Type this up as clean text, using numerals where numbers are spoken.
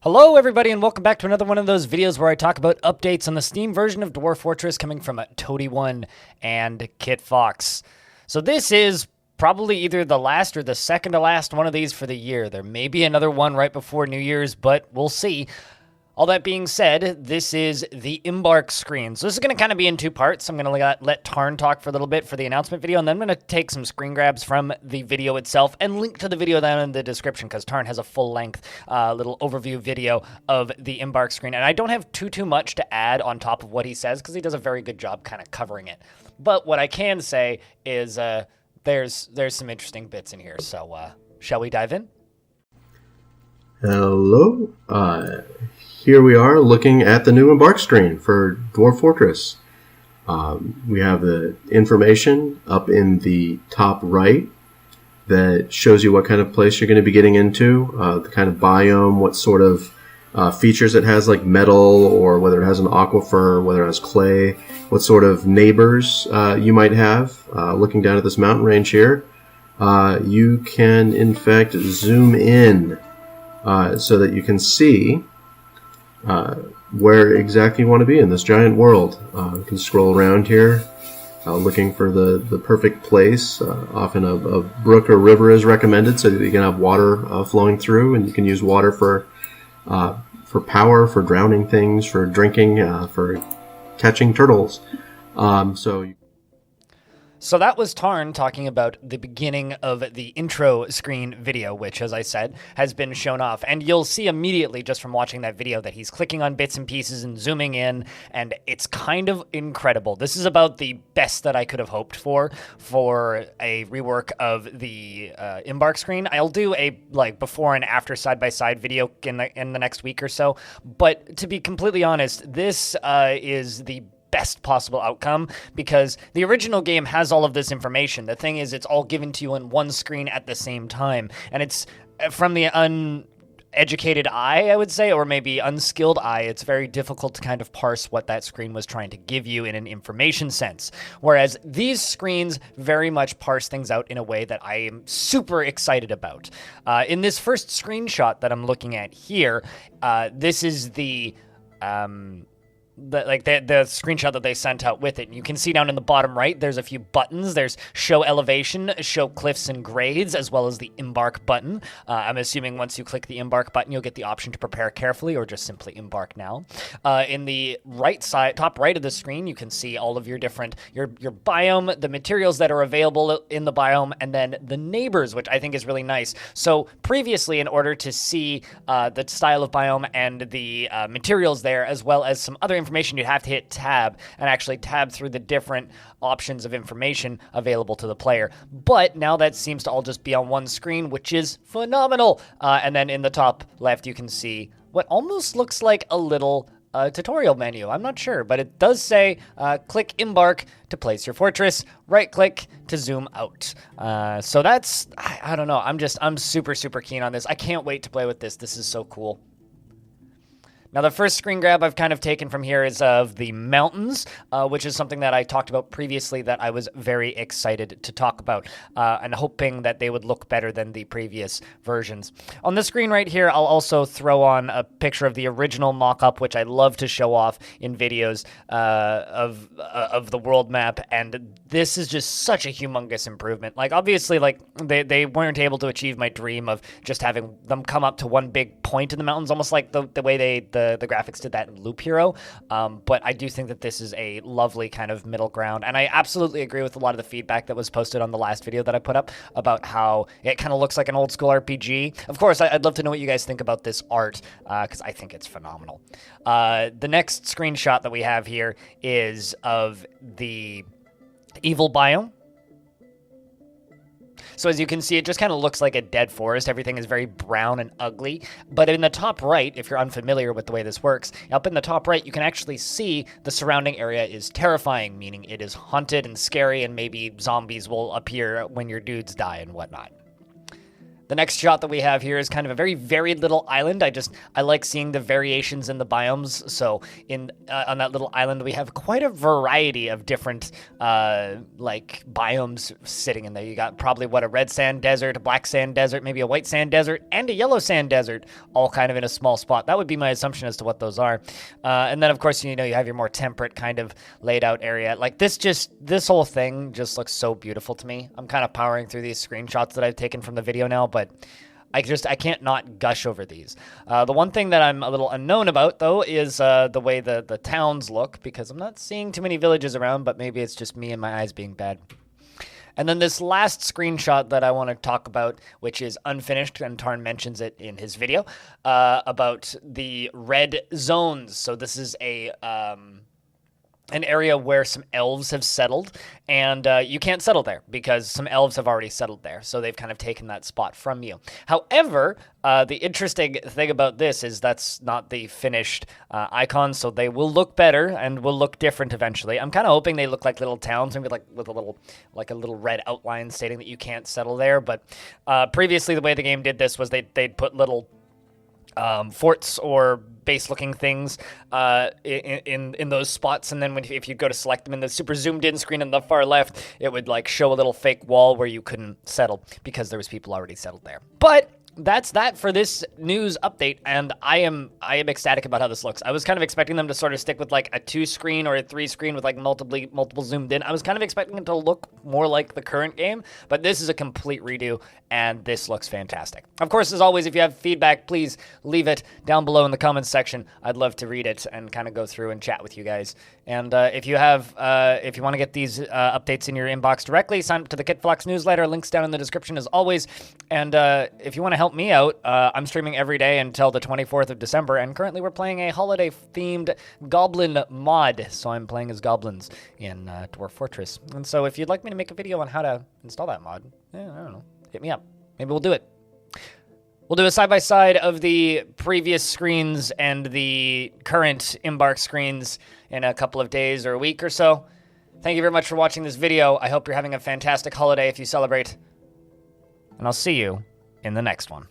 Hello everybody and welcome back to another one of those videos where I talk about updates on the Steam version of Dwarf Fortress coming from Toady1 and Kit Fox. So this is probably either the last or the second to last one of these for the year. There may be another one right before New Year's, but we'll see. All that being said, this is the Embark screen. So this is going to kind of be in two parts. I'm going to let Tarn talk for a little bit for the announcement video, and then I'm going to take some screen grabs from the video itself and link to the video down in the description because Tarn has a full-length little overview video of the Embark screen. And I don't have too much to add on top of what he says because he does a very good job kind of covering it. But what I can say is there's some interesting bits in here. So shall we dive in? Hello. Here we are looking at the new Embark screen for Dwarf Fortress. We have the information up in the top right that shows you what kind of place you're going to be getting into, the kind of biome, what sort of features it has, like metal, or whether it has an aquifer, whether it has clay, what sort of neighbors you might have. Looking down at this mountain range here, you can in fact zoom in so that you can see where exactly you want to be in this giant world. You can scroll around here looking for the perfect place. Often a brook or river is recommended so that you can have water flowing through, and you can use water for power, for drowning things, for drinking, for catching turtles. So that was Tarn talking about the beginning of the intro screen video, which, as I said, has been shown off. And you'll see immediately just from watching that video that he's clicking on bits and pieces and zooming in, and it's kind of incredible. This is about the best that I could have hoped for a rework of the Embark screen. I'll do a before and after side-by-side video in the next week or so. But to be completely honest, this is the best possible outcome because the original game has all of this information. The thing is, it's all given to you on one screen at the same time, and it's from the uneducated eye, I would say, or maybe unskilled eye, it's very difficult to kind of parse what that screen was trying to give you in an information sense. Whereas these screens very much parse things out in a way that I am super excited about. In this first screenshot that I'm looking at here, this is the screenshot that they sent out with it. And you can see down in the bottom right, there's a few buttons. There's show elevation, show cliffs and grades, as well as the embark button. I'm assuming once you click the embark button, you'll get the option to prepare carefully or just simply embark now. In the right side, top right of the screen, you can see all of your different, your biome, the materials that are available in the biome, and then the neighbors, which I think is really nice. So previously, in order to see the style of biome and the materials there, as well as some other information, you'd have to hit tab and actually tab through the different options of information available to the player. But now that seems to all just be on one screen, which is phenomenal. And then in the top left, you can see what almost looks like a little tutorial menu. I'm not sure, but it does say click Embark to place your fortress, right click to zoom out. So that's, I don't know. I'm super keen on this. I can't wait to play with this. This is so cool. Now, the first screen grab I've kind of taken from here is of the mountains, which is something that I talked about previously that I was very excited to talk about, and hoping that they would look better than the previous versions. On the screen right here, I'll also throw on a picture of the original mock-up, which I love to show off in videos of the world map, and this is just such a humongous improvement. Like, obviously, like, they weren't able to achieve my dream of just having them come up to one big point in the mountains, almost like the way the graphics did that in Loop Hero, but I do think that this is a lovely kind of middle ground, and I absolutely agree with a lot of the feedback that was posted on the last video that I put up about how it kind of looks like an old school RPG. Of course, I'd love to know what you guys think about this art, because I think it's phenomenal. The next screenshot that we have here is of the evil biome. So as you can see, it just kind of looks like a dead forest. Everything is very brown and ugly. But in the top right, if you're unfamiliar with the way this works, up in the top right, you can actually see the surrounding area is terrifying, meaning it is haunted and scary, and maybe zombies will appear when your dudes die and whatnot. The next shot that we have here is kind of a very varied little island. I like seeing the variations in the biomes. So on that little island, we have quite a variety of different like biomes sitting in there. You got probably a red sand desert, a black sand desert, maybe a white sand desert, and a yellow sand desert, all kind of in a small spot. That would be my assumption as to what those are. And then of course, you have your more temperate kind of laid out area. Like this whole thing just looks so beautiful to me. I'm kind of powering through these screenshots that I've taken from the video now, but I can't not gush over these. The one thing that I'm a little unknown about, though, is the way the towns look, because I'm not seeing too many villages around, but maybe it's just me and my eyes being bad. And then this last screenshot that I want to talk about, which is unfinished, and Tarn mentions it in his video, about the red zones. So this is an area where some elves have settled, and you can't settle there because some elves have already settled there, so they've kind of taken that spot from you. However, the interesting thing about this is that's not the finished icon, so they will look better and will look different eventually. I'm kind of hoping they look like little towns, maybe like with a little red outline stating that you can't settle there, but previously the way the game did this was they'd put little forts or base-looking things in those spots, and then if you go to select them in the super zoomed-in screen on the far left, it would like show a little fake wall where you couldn't settle because there was people already settled there. But that's that for this news update, and I am ecstatic about how this looks. I was kind of expecting them to sort of stick with like a 2-screen or a 3-screen with like multiple zoomed in. I was kind of expecting it to look more like the current game, but this is a complete redo, and this looks fantastic. Of course, as always, if you have feedback, please leave it down below in the comments section. I'd love to read it and kind of go through and chat with you guys. And if you want to get these updates in your inbox directly, sign up to the KitFlux newsletter. Links down in the description as always. And if you want to help me out, I'm streaming every day until the 24th of December, and currently we're playing a holiday-themed goblin mod, so I'm playing as goblins in Dwarf Fortress. And so if you'd like me to make a video on how to install that mod, I don't know, hit me up. Maybe we'll do it. We'll do a side-by-side of the previous screens and the current Embark screens in a couple of days or a week or so. Thank you very much for watching this video. I hope you're having a fantastic holiday if you celebrate, and I'll see you in the next one.